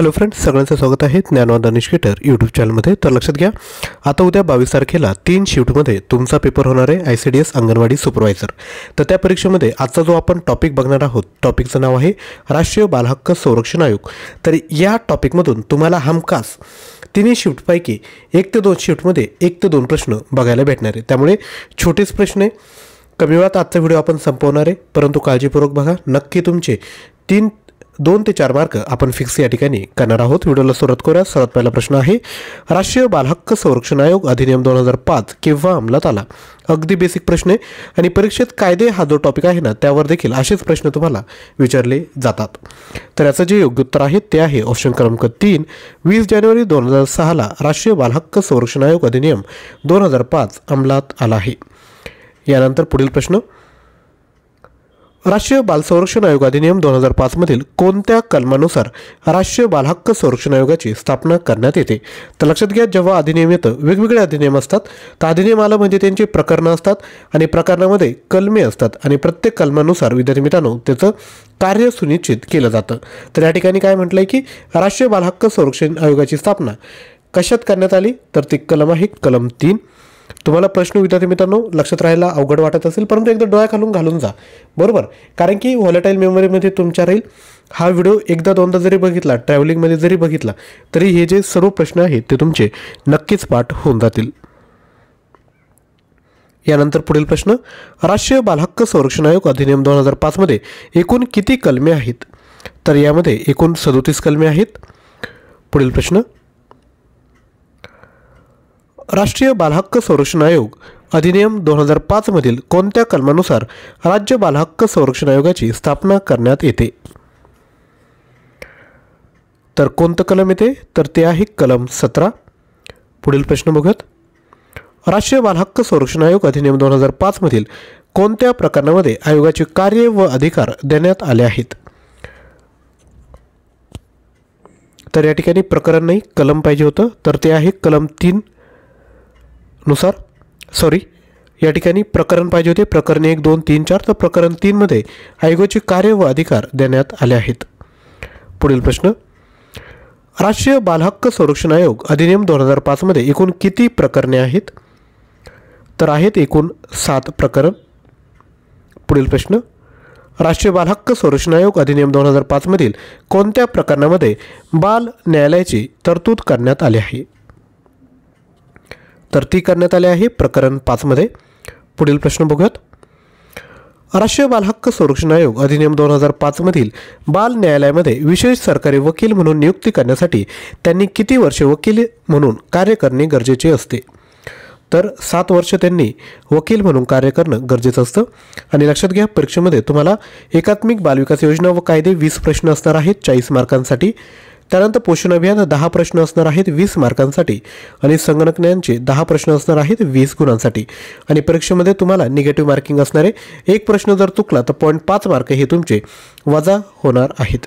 Hello friends, सगळ्यांचं स्वागत आहे ज्ञानवान दानिश क्रिएटर यूट्यूब चॅनलमध्ये। तर लक्षात घ्या, आता उद्या 22 तारखेला 3 शिफ्टमध्ये तुमचा पेपर होणार आहे ICDS अंगणवाडी सुपरवायझर। तर त्या परीक्षेमध्ये आजचा जो आपण टॉपिक बघणार आहोत, टॉपिकचं नाव आहे राष्ट्रीय बालहक्क संरक्षण आयोग। तर या टॉपिकमधून तुम्हाला हमखास तिन्ही शिफ्टपैकी 1 ते 2 शिफ्टमध्ये 1 ते 2 प्रश्न बघायला भेटणार आहे। त्यामुळे छोटेच प्रश्न आहे, कमी वेळात आजचा व्हिडिओ आपण संपवणार आहे, परंतु काळजीपूर्वक बघा। नक्की तुमचे 2 ते 4 मार्क आपण फिक्स या ठिकाणी करणार आहोत। व्हिडिओला सुरुवात करूया। सर्वात पहिला प्रश्न आहे, राष्ट्रीय बालहक्क संरक्षण आयोग अधिनियम 2005 केव्हा अंमलात आला? अगदी बेसिक प्रश्न आहे आणि परीक्षेत कायदे हा जो टॉपिक आहे ना, त्यावर देखील असेच प्रश्न तुम्हाला विचारले जातात। तर याचं जे योग्य उत्तर आहे ते आहे ऑप्शन क्रमांक 3, 20 जानेवारी 2006 ला राष्ट्रीय बालहक्क संरक्षण आयोग अधिनियम 2005 अंमलात आला आहे। यानंतर पुढील प्रश्न, राष्ट्रीय बाल संरक्षण आयोग अधिनियम 2005 मधील कोणत्या कलमानुसार राष्ट्रीय बालहक्क संरक्षण आयोगाची स्थापना करण्यात येते? तर लक्षात घ्या, जेव्हा अधिनियम येतं, वेगवेगळे अधिनियम असतात, तर अधिनियम आलं म्हणजे त्यांची प्रकरणं असतात आणि प्रकरणामध्ये कलमे असतात आणि प्रत्येक कलमानुसार विद्यार्थी मित्रांनो त्याचं कार्य सुनिश्चित केलं जातं। तर या ठिकाणी काय म्हटलंय की राष्ट्रीय बालहक्क संरक्षण आयोगाची स्थापना कशात करण्यात आली? तर ते कलम आहे कलम 3। तुम्हाला प्रश्न विद्यार्थी मित्रांनो लक्षात राहायला अवघड वाटत असेल, परंतु एकदा डोळ्या खालून घालून जा, बरोबर? कारण की व्हॉलेटाईल मेमरीमध्ये तुमच्या राहील। हा व्हिडिओ एकदा दोनदा जरी बघितला, ट्रॅव्हलिंगमध्ये जरी बघितला, तरी हे जे सर्व प्रश्न आहेत ते तुमचे नक्कीच पाठ होऊन जातील। यानंतर पुढील प्रश्न, राष्ट्रीय बालहक्क संरक्षण आयोग अधिनियम 2005 मध्ये एकूण किती कलमे आहेत? तर यामध्ये एकूण 37 कलमे आहेत। पुढील प्रश्न, राष्ट्रीय बालहक्क संरक्षण आयोग अधिनियम 2005 मधील कोणत्या कलमानुसार राज्य बालहक्क संरक्षण आयोगाची स्थापना करण्यात येते? तर कोणतं कलम येते? तर ते आहे कलम 17। पुढील प्रश्न बघूयात, राष्ट्रीय बालहक्क संरक्षण आयोग अधिनियम 2005 मधील कोणत्या प्रकरणामध्ये आयोगाचे कार्य व अधिकार देण्यात आले आहेत? तर या ठिकाणी प्रकरण नाही, कलम पाहिजे होतं, तर ते आहे कलम 3 नुसार, सॉरी या ठिकाणी प्रकरण पाहिजे होते, प्रकरण 1, 2, 3, 4। तर प्रकरण 3 मध्ये आयोगाचे कार्य व अधिकार देण्यात आले आहेत। पुढील प्रश्न, राष्ट्रीय बालहक्क संरक्षण आयोग अधिनियम 2005 मध्ये एकूण किती प्रकरणे आहेत? तर आहेत एकूण 7 प्रकरण। पुढील प्रश्न, राष्ट्रीय बालहक्क संरक्षण आयोग अधिनियम 2005 मधील कोणत्या प्रकरणामध्ये बाल न्यायालयाची तरतूद करण्यात आली आहे? तर ती करण्यात आली आहे प्रकरण 5 मध्ये। पुढील प्रश्न बघूयात, राष्ट्रीय बालहक्क संरक्षण आयोग अधिनियम 2005 मधील बाल न्यायालयामध्ये विशेष सरकारी वकील म्हणून नियुक्ती करण्यासाठी त्यांनी किती वर्षे वकील म्हणून कार्य करणे गरजेचे असते? तर 7 वर्ष त्यांनी वकील म्हणून कार्य करणं गरजेचं असतं। आणि लक्षात घ्या, परीक्षेमध्ये तुम्हाला एकात्मिक बालविकास योजना व कायदे 20 प्रश्न असणार आहेत 40 मार्कांसाठी। त्यानंतर पोषण अभियान 10 प्रश्न असणार आहेत 20 मार्कांसाठी आणि संगणक ज्ञानचे 10 प्रश्न असणार आहेत 20 गुणांसाठी। आणि परीक्षेमध्ये तुम्हाला निगेटिव्ह मार्किंग असणार आहे, एक प्रश्न जर चुकला तर 0.5 मार्क हे तुमचे वजा होणार आहेत।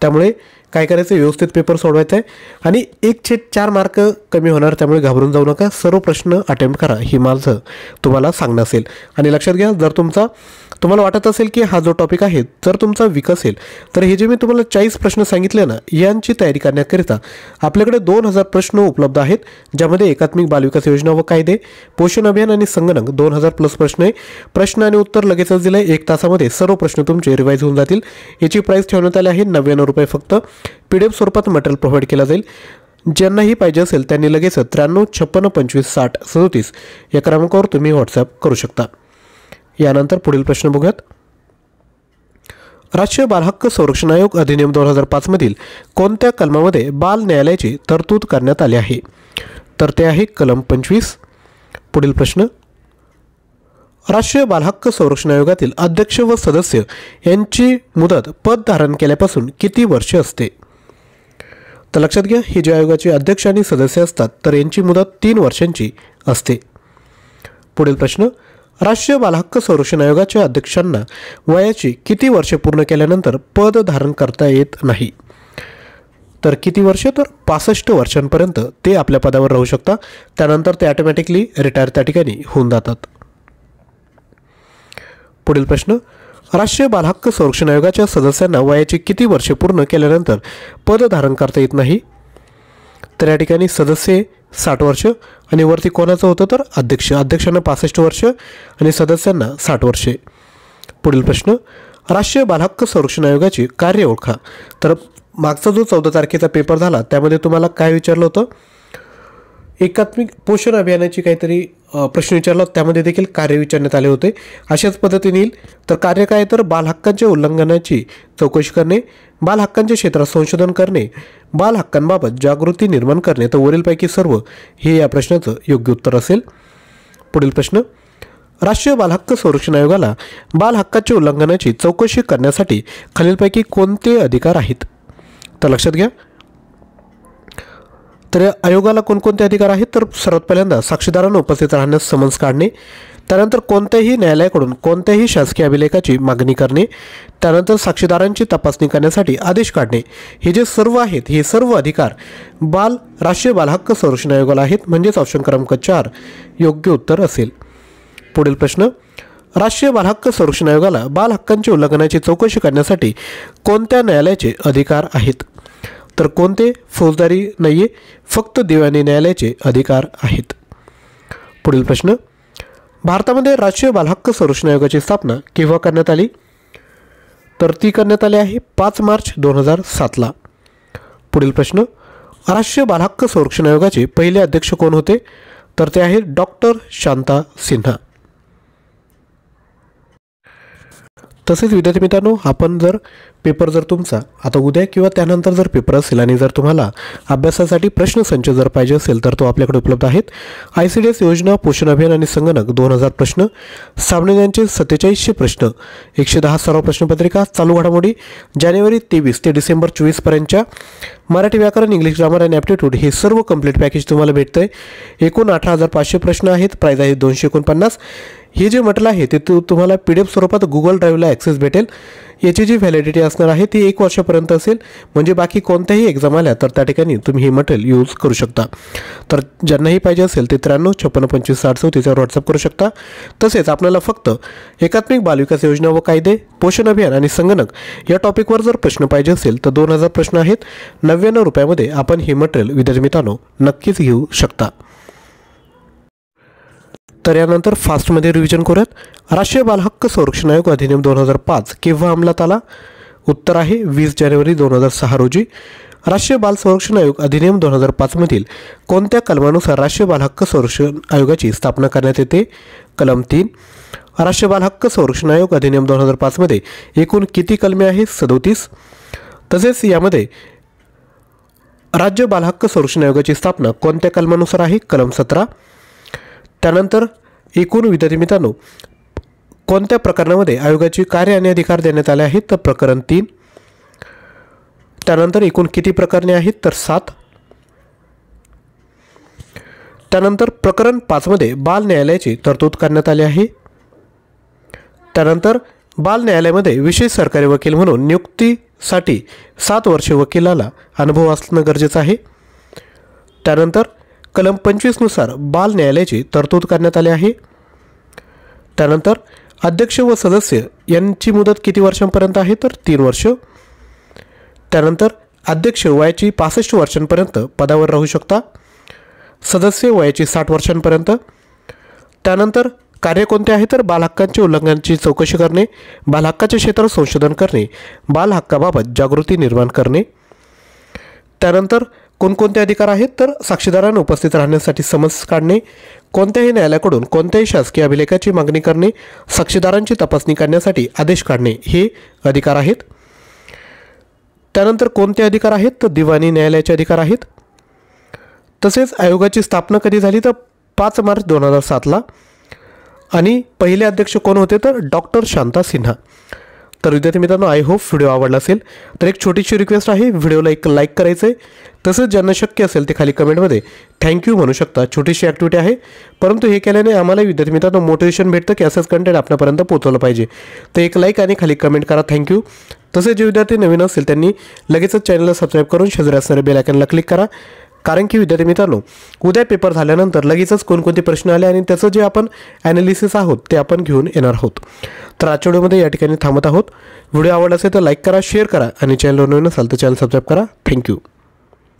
त्यामुळे काय करायचं, व्यवस्थित पेपर सोडवायचा आहे आणि 1/4 मार्क कमी होणार, त्यामुळे घाबरून जाऊ नका, सर्व प्रश्न अटेम्प्ट करा, ही माझं तुम्हाला सांगणं असेल। आणि लक्षात घ्या, जर तुम्हाला वाटत असेल की हा जो टॉपिक आहे जर तुमचा वीक असेल, तर हे जे मी तुम्हाला 40 प्रश्न सांगितले ना, यांची तयारी करण्याकरिता आपल्याकडे 2000 प्रश्न उपलब्ध आहेत, ज्यामध्ये एकात्मिक बालविकास योजना व कायदे, पोषण अभियान आणि संगणक 2000 प्लस प्रश्न आहे। प्रश्न आणि उत्तर लगेचच दिलं आहे, 1 तासामध्ये सर्व प्रश्न तुमचे रिवाईज होऊन जातील। याची प्राईस ठेवण्यात आली आहे 99 रुपये फक्त। PDF स्वरूपात मटेरियल प्रोव्हाइड केलं जाईल। ज्यांनाही पाहिजे असेल त्यांनी लगेच 93 56 25 60 37 या क्रमांकावर तुम्ही व्हॉट्सअप करू शकता। यानंतर पुढील प्रश्न बघूयात, राष्ट्रीय बालहक्क संरक्षण आयोग अधिनियम 2005 मधील कोणत्या कलमामध्ये बाल न्यायालयाची तरतूद करण्यात आली आहे? तर ते आहे कलम 25। पुढील प्रश्न, राष्ट्रीय बालहक्क संरक्षण आयोगातील अध्यक्ष व सदस्य यांची मुदत पद धारण केल्यापासून किती वर्षे असते? तर लक्षात घ्या, हे जे आयोगाचे अध्यक्ष आणि सदस्य असतात तर यांची मुदत 3 वर्षांची असते। पुढील प्रश्न, राष्ट्रीय बालहक्क संरक्षण आयोगाच्या अध्यक्षांना वयाची किती वर्षे पूर्ण केल्यानंतर पद धारण करता येत नाही? तर किती वर्ष? तर 65 वर्षांपर्यंत ते आपल्या पदावर राहू शकतात, त्यानंतर ते ऑटोमॅटिकली रिटायर त्या ठिकाणी होऊन जातात। पुढील प्रश्न, राष्ट्रीय बालहक्क संरक्षण आयोगाच्या सदस्यांना वयाची किती वर्षे पूर्ण केल्यानंतर पद धारण करता येत नाही? तर या ठिकाणी सदस्य 60 वर्ष आणि वरती कोणाचं होतं तर अध्यक्षांना 65 वर्ष आणि सदस्यांना 60 वर्षे. पुढील प्रश्न, राष्ट्रीय बालहक्क संरक्षण आयोगाची कार्य ओळखा. तर मागचा जो 14 तारखेचा पेपर झाला त्यामध्ये तुम्हाला काय विचारलं होतं? एकात्मिक पोषण अभियानाची काहीतरी प्रश्न विचारला, त्यामध्ये देखील कार्य विचारण्यात आले होते. अशाच पद्धतीने येईल. तर कार्य काय तर बालहक्कांच्या उल्लंघनाची चौकशी करणे, बालहक्कांच्या क्षेत्रात संशोधन करणे, बालहक्कांबाबत जागृती निर्माण करणे. तर वरीलपैकी सर्व हे या प्रश्नाचं योग्य उत्तर असेल. पुढील प्रश्न, राष्ट्रीय बालहक्क संरक्षण आयोगाला बालहक्काच्या उल्लंघनाची चौकशी करण्यासाठी खालीलपैकी कोणते अधिकार आहेत? तर लक्षात घ्या. तर या आयोगाला कोणकोणते अधिकार आहेत? तर सर्वात पहिल्यांदा साक्षीदारांना उपस्थित राहण्यास समन्स काढणे, त्यानंतर कोणत्याही न्यायालयाकडून कोणत्याही शासकीय अभिलेखाची मागणी करणे, त्यानंतर साक्षीदारांची तपासणी करण्यासाठी आदेश काढणे. हे जे सर्व आहेत हे सर्व अधिकार राष्ट्रीय बालहक्क संरक्षण आयोगाला आहेत. म्हणजेच ऑप्शन क्रमांक 4 योग्य उत्तर असेल. पुढील प्रश्न, राष्ट्रीय बालहक्क संरक्षण आयोगाला बालहक्कांच्या उल्लंघनाची चौकशी करण्यासाठी कोणत्या न्यायालयाचे अधिकार आहेत? तर कोणते? फौजदारी नाही आहे, फक्त दिवाणी न्यायालयाचे अधिकार आहेत. पुढील प्रश्न, भारतामध्ये राष्ट्रीय बालहक्क संरक्षण आयोगाची स्थापना केव्हा करण्यात आली? तर ती करण्यात आली आहे 5 मार्च 2007ला. पुढील प्रश्न, राष्ट्रीय बालहक्क संरक्षण आयोगाचे पहिले अध्यक्ष कोण होते? तर ते आहेत डॉक्टर शांता सिन्हा. तसेच विद्यार्थी मित्रांनो, आपण जर पेपर जर तुमचा आता उद्या किंवा त्यानंतर जर पेपर असेल आणि जर तुम्हाला अभ्यासासाठी प्रश्नसंच जर पाहिजे असेल तर तो आपल्याकडे उपलब्ध आहेत. ICDS योजना, पोषण अभियान आणि संगणक 2000 प्रश्न, सामान्यांचे 4700 प्रश्न, 110 सराव प्रश्नपत्रिका, चालू घडामोडी जानेवारी 23 ते डिसेंबर 24 पर्यंतच्या मराठी व्याकरण, इंग्लिश ग्रामर आणि ॲप्टिट्यूड हे सर्व कंप्लीट पॅकेज तुम्हाला भेटतं आहे. एकूण 18,500 प्रश्न आहेत. प्राईज आहे 249. हे जे म्हटलं आहे ते तुम्हाला PDF स्वरूपात गुगल ड्राईव्हला ॲक्सेस भेटेल. याची जी व्हॅलिडिटी असणार आहे ती 1 वर्षापर्यंत असेल. म्हणजे बाकी कोणत्याही एक्झाम आल्या तर त्या ठिकाणी तुम्ही हे मटेरियल यूज करू शकता. तर ज्यांनाही पाहिजे असेल ते 93 56 25 60 34वर व्हॉट्सअप करू शकता. तसेच आपल्याला फक्त एकात्मिक बालविकास योजना व कायदे, पोषण अभियान आणि संगणक या टॉपिकवर जर प्रश्न पाहिजे असेल तर 2000 प्रश्न आहेत. 99 रुपयामध्ये आपण हे मटेरियल विद्यार्थी मित्रांनो नक्कीच घेऊ शकता. तर यानंतर फास्टमध्ये रिव्हिजन करूयात. राष्ट्रीय बालहक्क संरक्षण आयोग अधिनियम 2005 केव्हा अंमलात आला? उत्तर आहे 20 जानेवारी 2006 रोजी. राष्ट्रीय बाल संरक्षण आयोग अधिनियम 2005 मधील कोणत्या कलमानुसार राष्ट्रीय बालहक्क संरक्षण आयोगाची स्थापना करण्यात येते? कलम 3. राष्ट्रीय बालहक्क संरक्षण आयोग अधिनियम 2005 मध्ये एकूण किती कलमे आहेत? 37. तसेच यामध्ये राज्य बालहक्क संरक्षण आयोगाची स्थापना कोणत्या कलमानुसार आहे? कलम 17. त्यानंतर एकूण विद्यार्थी मित्रांनो कोणत्या प्रकरणामध्ये आयोगाची कार्य आणि अधिकार देण्यात आले आहेत? तर प्रकरण 3. त्यानंतर एकूण किती प्रकरणे आहेत? तर 7. त्यानंतर प्रकरण 5 मध्ये बाल न्यायालयाची तरतूद करण्यात आली आहे. त्यानंतर बाल न्यायालयामध्ये विशेष सरकारी वकील म्हणून नियुक्तीसाठी 7 वर्षे वकिलाला अनुभव असणं गरजेचं आहे. त्यानंतर कलम 25 नुसार बाल न्यायालयाची तरतूद करण्यात आली आहे. त्यानंतर अध्यक्ष व सदस्य यांची मुदत किती वर्षांपर्यंत आहे? तर 3 वर्ष. त्यानंतर अध्यक्ष वयाची 65 वर्षांपर्यंत पदावर राहू शकता. सदस्य वयाची 60 वर्षांपर्यंत. त्यानंतर कार्य कोणते आहे? तर बालहक्कांच्या उल्लंघनाची चौकशी करणे, बालहक्काच्या क्षेत्रात संशोधन करणे, बालहक्काबाबत जागृती निर्माण करणे. त्यानंतर कोणकोणते अधिकार आहेत? तर साक्षीदारांना उपस्थित राहण्यासाठी समन्स काढणे, कोणत्याही न्यायालयाकडून कोणत्याही शासकीय अभिलेखाची मागणी करणे, साक्षीदारांची तपासणी करण्यासाठी आदेश काढणे हे अधिकार आहेत. त्यानंतर कोणते अधिकार आहेत? तर दिवाणी न्यायालयाचे अधिकार आहेत. तसेच आयोगाची स्थापना कधी झाली? तर 5 मार्च 2007ला. आणि पहिले अध्यक्ष कोण होते? तर डॉक्टर शांता सिन्हा. तर विद्यार्थी मित्रांनो, आय होप व्हिडिओ आवडला असेल. तर एक छोटीशी रिक्वेस्ट आहे, व्हिडिओला एक लाईक करायचं आहे. तसंच ज्यांना शक्य असेल ते खाली कमेंटमध्ये थँक्यू म्हणू शकता. छोटीशी ॲक्टिव्हिटी आहे, परंतु हे केल्याने आम्हाला विद्यार्थी मित्रांनो मोटिवेशन भेटतं की असंच कंटेंट आपल्यापर्यंत पोहोचवलं पाहिजे. तर एक लाईक आणि खाली कमेंट करा, थँक्यू. तसेच जे विद्यार्थी नवीन असेल त्यांनी लगेचच चॅनलला सबस्क्राईब करून शेजारी असणाऱ्या बेल आयकॉनला क्लिक करा, कारण की विद्यार्थी मित्रांनो, उद्या पेपर झाल्यानंतर लगेचच कोणकोणते प्रश्न आले आणि त्याचं जे आपण ॲनालिसिस आहोत ते आपण घेऊन येणार आहोत. तर आजच्या व्हिडिओमध्ये या ठिकाणी थांबत आहोत. व्हिडिओ आवडला असेल तर लाईक करा, शेअर करा आणि चॅनलवर नवीन असाल तर चॅनल सबस्क्राईब करा. थँक्यू.